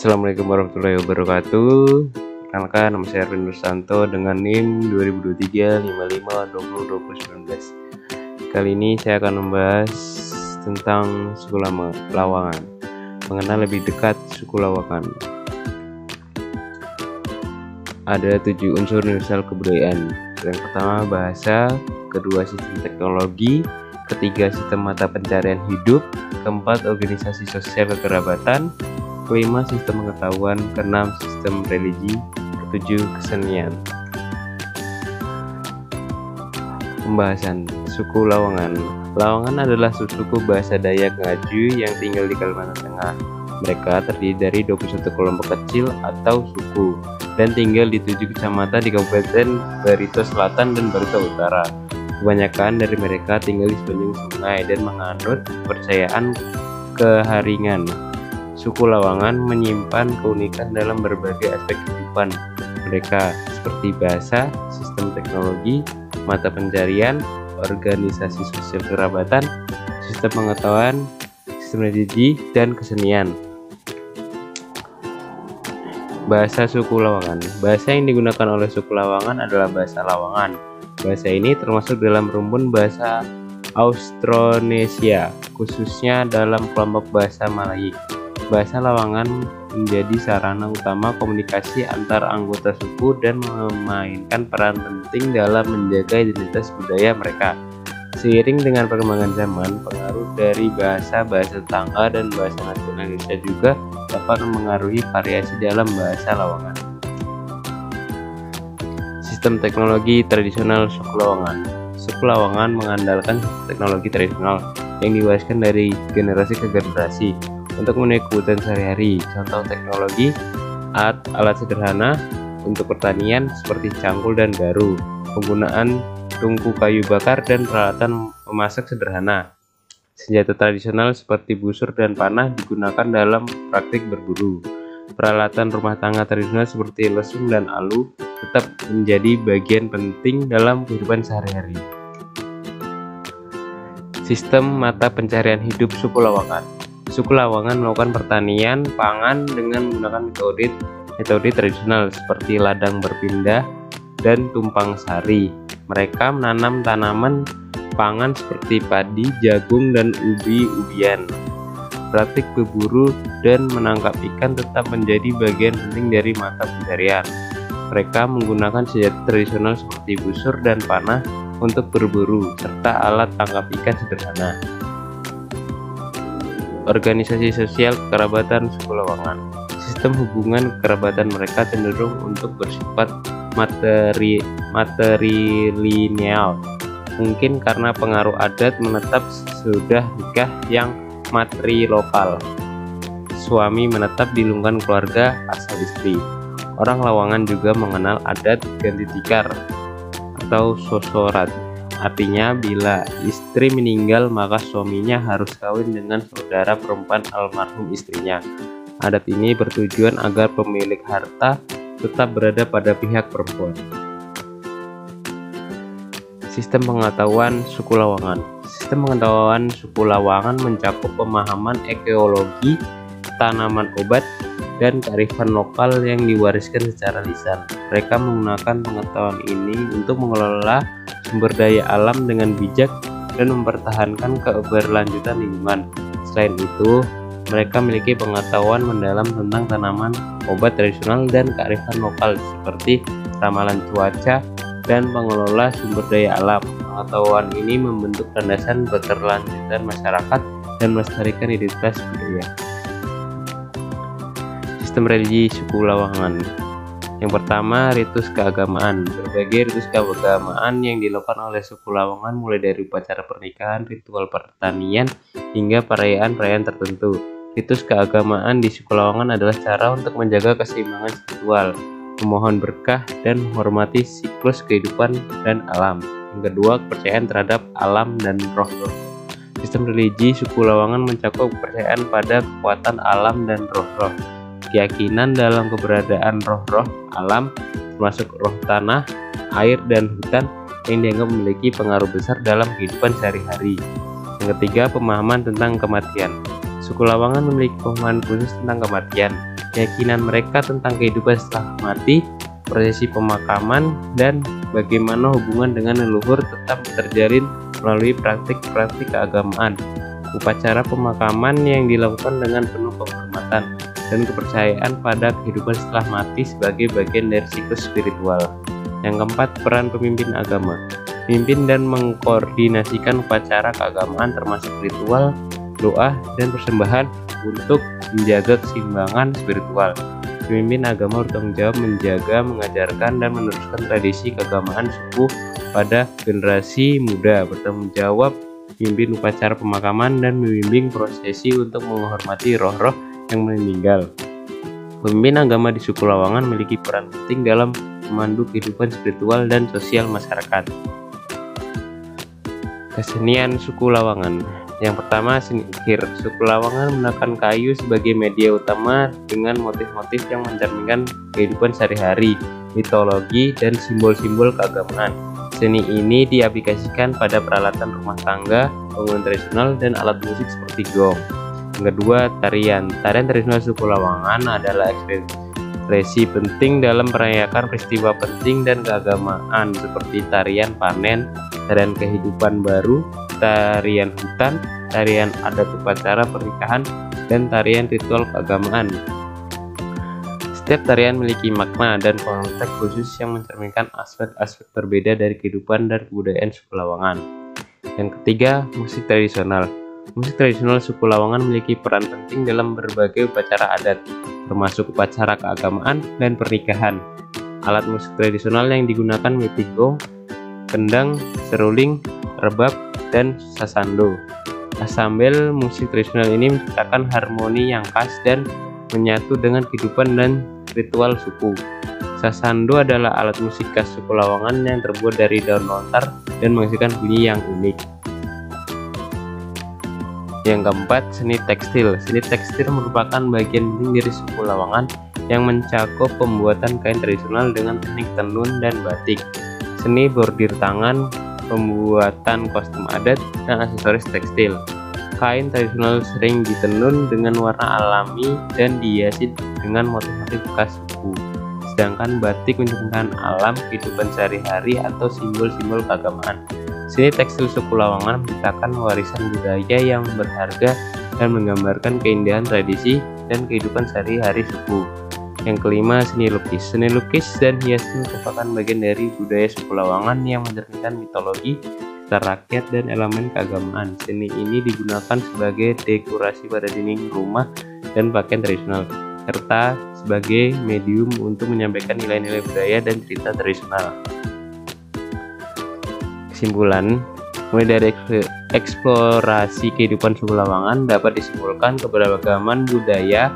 Assalamualaikum warahmatullahi wabarakatuh. Perkenalkan, nama saya Erwin Nursanto dengan NIM 202355202019. Kali ini saya akan membahas tentang suku Lawangan, mengenal lebih dekat suku Lawangan. Ada 7 unsur universal kebudayaan. Yang pertama bahasa, kedua sistem teknologi, ketiga sistem mata pencarian hidup, keempat organisasi sosial kekerabatan, kelima sistem pengetahuan, keenam sistem religi, ketujuh kesenian. Pembahasan suku Lawangan. Lawangan adalah subsuku bahasa Dayak Ngaju yang tinggal di Kalimantan Tengah. Mereka terdiri dari 21 kelompok kecil atau suku dan tinggal di 7 kecamatan di Kabupaten Barito Selatan dan Barito Utara. Kebanyakan dari mereka tinggal di sepanjang sungai dan menganut kepercayaan keharingan. Suku Lawangan menyimpan keunikan dalam berbagai aspek kehidupan mereka, seperti bahasa, sistem teknologi, mata pencarian, organisasi sosial kerabatan, sistem pengetahuan, sistem religi, dan kesenian. Bahasa suku Lawangan. Bahasa yang digunakan oleh suku Lawangan adalah bahasa Lawangan. Bahasa ini termasuk dalam rumpun bahasa Austronesia, khususnya dalam kelompok bahasa Malay. Bahasa Lawangan menjadi sarana utama komunikasi antar anggota suku dan memainkan peran penting dalam menjaga identitas budaya mereka. Seiring dengan perkembangan zaman, pengaruh dari bahasa-bahasa tetangga dan bahasa nasional Indonesia juga dapat mengaruhi variasi dalam bahasa Lawangan. Sistem teknologi tradisional suku Lawangan. Suku Lawangan mengandalkan teknologi tradisional yang diwariskan dari generasi ke generasi untuk memenuhi kebutuhan sehari-hari. Contoh teknologi alat sederhana untuk pertanian seperti cangkul dan garu, penggunaan tungku kayu bakar dan peralatan memasak sederhana. Senjata tradisional seperti busur dan panah digunakan dalam praktik berburu. Peralatan rumah tangga tradisional seperti lesung dan alu tetap menjadi bagian penting dalam kehidupan sehari-hari. Sistem mata pencarian hidup suku Lawangan. Suku Lawangan melakukan pertanian pangan dengan menggunakan metode tradisional seperti ladang berpindah dan tumpang sari. Mereka menanam tanaman pangan seperti padi, jagung, dan ubi-ubian. Praktik berburu dan menangkap ikan tetap menjadi bagian penting dari mata pencarian. Mereka menggunakan senjata tradisional seperti busur dan panah untuk berburu, serta alat tangkap ikan sederhana. Organisasi sosial kekerabatan suku Lawangan. Sistem hubungan kekerabatan mereka cenderung untuk bersifat matrilineal, mungkin karena pengaruh adat menetap sudah nikah yang matrilokal. Suami menetap di lingkungan keluarga asal istri. Orang Lawangan juga mengenal adat ganti tikar atau sosorat. Artinya bila istri meninggal maka suaminya harus kawin dengan saudara perempuan almarhum istrinya. Adat ini bertujuan agar pemilik harta tetap berada pada pihak perempuan. Sistem pengetahuan suku Lawangan. Sistem pengetahuan suku Lawangan mencakup pemahaman ekologi, tanaman obat, dan kearifan lokal yang diwariskan secara lisan. Mereka menggunakan pengetahuan ini untuk mengelola sumber daya alam dengan bijak dan mempertahankan keberlanjutan lingkungan. Selain itu, mereka memiliki pengetahuan mendalam tentang tanaman, obat tradisional, dan kearifan lokal seperti ramalan cuaca dan pengelola sumber daya alam. Pengetahuan ini membentuk landasan keberlanjutan masyarakat dan melestarikan identitas budaya. Sistem religi suku Lawangan. Yang pertama, ritus keagamaan. Berbagai ritus keagamaan yang dilakukan oleh suku Lawangan mulai dari upacara pernikahan, ritual pertanian, hingga perayaan-perayaan tertentu. Ritus keagamaan di suku Lawangan adalah cara untuk menjaga keseimbangan spiritual, memohon berkah, dan menghormati siklus kehidupan dan alam. Yang kedua, kepercayaan terhadap alam dan roh-roh. Sistem religi suku Lawangan mencakup kepercayaan pada kekuatan alam dan roh-roh. Keyakinan dalam keberadaan roh-roh alam, termasuk roh tanah, air, dan hutan yang dianggap memiliki pengaruh besar dalam kehidupan sehari-hari. Yang ketiga, pemahaman tentang kematian. Suku Lawangan memiliki pemahaman khusus tentang kematian. keyakinan mereka tentang kehidupan setelah mati, prosesi pemakaman, dan bagaimana hubungan dengan leluhur tetap terjalin melalui praktik-praktik keagamaan. Upacara pemakaman yang dilakukan dengan penuh penghormatan dan kepercayaan pada kehidupan setelah mati sebagai bagian dari siklus spiritual. Yang keempat, peran pemimpin agama. Memimpin dan mengkoordinasikan upacara keagamaan termasuk ritual, doa, dan persembahan untuk menjaga keseimbangan spiritual. Pemimpin agama bertanggung jawab menjaga, mengajarkan, dan meneruskan tradisi keagamaan suku pada generasi muda, bertanggung jawab memimpin upacara pemakaman dan membimbing prosesi untuk menghormati roh-roh yang meninggal. Pemimpin agama di suku Lawangan memiliki peran penting dalam memandu kehidupan spiritual dan sosial masyarakat. Kesenian suku Lawangan. Yang pertama, seni ukir. Suku Lawangan menggunakan kayu sebagai media utama dengan motif-motif yang mencerminkan kehidupan sehari-hari, mitologi, dan simbol-simbol keagamaan. Seni ini diaplikasikan pada peralatan rumah tangga, bangunan tradisional, dan alat musik seperti gong. Yang kedua, tarian. Tarian tradisional suku Lawangan adalah ekspresi penting dalam merayakan peristiwa penting dan keagamaan seperti tarian panen, tarian kehidupan baru, tarian hutan, tarian adat upacara pernikahan, dan tarian ritual keagamaan. Setiap tarian memiliki makna dan konteks khusus yang mencerminkan aspek-aspek berbeda dari kehidupan dan kebudayaan suku Lawangan. Yang ketiga, musik tradisional. Musik tradisional suku Lawangan memiliki peran penting dalam berbagai upacara adat, termasuk upacara keagamaan dan pernikahan. Alat musik tradisional yang digunakan meliputi gong, kendang, seruling, rebab, dan sasando. Ensemble musik tradisional ini menciptakan harmoni yang khas dan menyatu dengan kehidupan dan ritual suku. Sasando adalah alat musik khas suku Lawangan yang terbuat dari daun lontar dan menghasilkan bunyi yang unik. Yang keempat, seni tekstil. Seni tekstil merupakan bagian penting dari suku Lawangan yang mencakup pembuatan kain tradisional dengan teknik tenun dan batik, seni bordir tangan, pembuatan kostum adat, dan aksesoris tekstil. Kain tradisional sering ditenun dengan warna alami dan dihiasi dengan motif-motif khas suku. Sedangkan batik mencerminkan alam, kehidupan sehari-hari, atau simbol-simbol keagamaan. Seni tekstil suku Lawangan menciptakan warisan budaya yang berharga dan menggambarkan keindahan tradisi dan kehidupan sehari-hari suku. Yang kelima, seni lukis. Seni lukis dan hiasan merupakan bagian dari budaya suku Lawangan yang mencerminkan mitologi, rakyat, dan elemen keagamaan. Seni ini digunakan sebagai dekorasi pada dinding rumah dan pakaian tradisional, serta sebagai medium untuk menyampaikan nilai-nilai budaya dan cerita tradisional. Kesimpulan, mulai dari eksplorasi kehidupan suku Lawangan dapat disimpulkan keberagaman budaya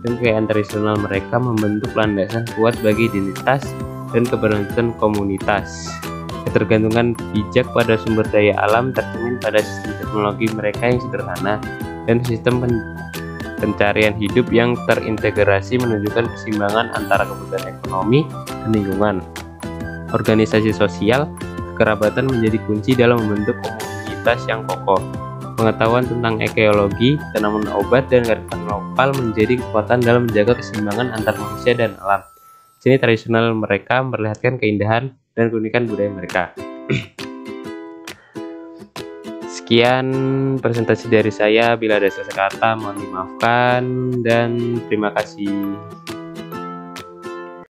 dan kekayaan tradisional mereka membentuk landasan kuat bagi identitas dan keberlanjutan komunitas. Ketergantungan bijak pada sumber daya alam tercermin pada sistem teknologi mereka yang sederhana dan sistem pencarian hidup yang terintegrasi menunjukkan keseimbangan antara kebutuhan ekonomi dan lingkungan. Organisasi sosial kekerabatan menjadi kunci dalam membentuk komunitas yang kokoh. Pengetahuan tentang ekologi, tanaman obat, dan kearifan lokal menjadi kekuatan dalam menjaga keseimbangan antar manusia dan alam. Seni tradisional mereka memperlihatkan keindahan dan keunikan budaya mereka. Sekian presentasi dari saya. Bila ada salah kata mohon dimaafkan dan terima kasih.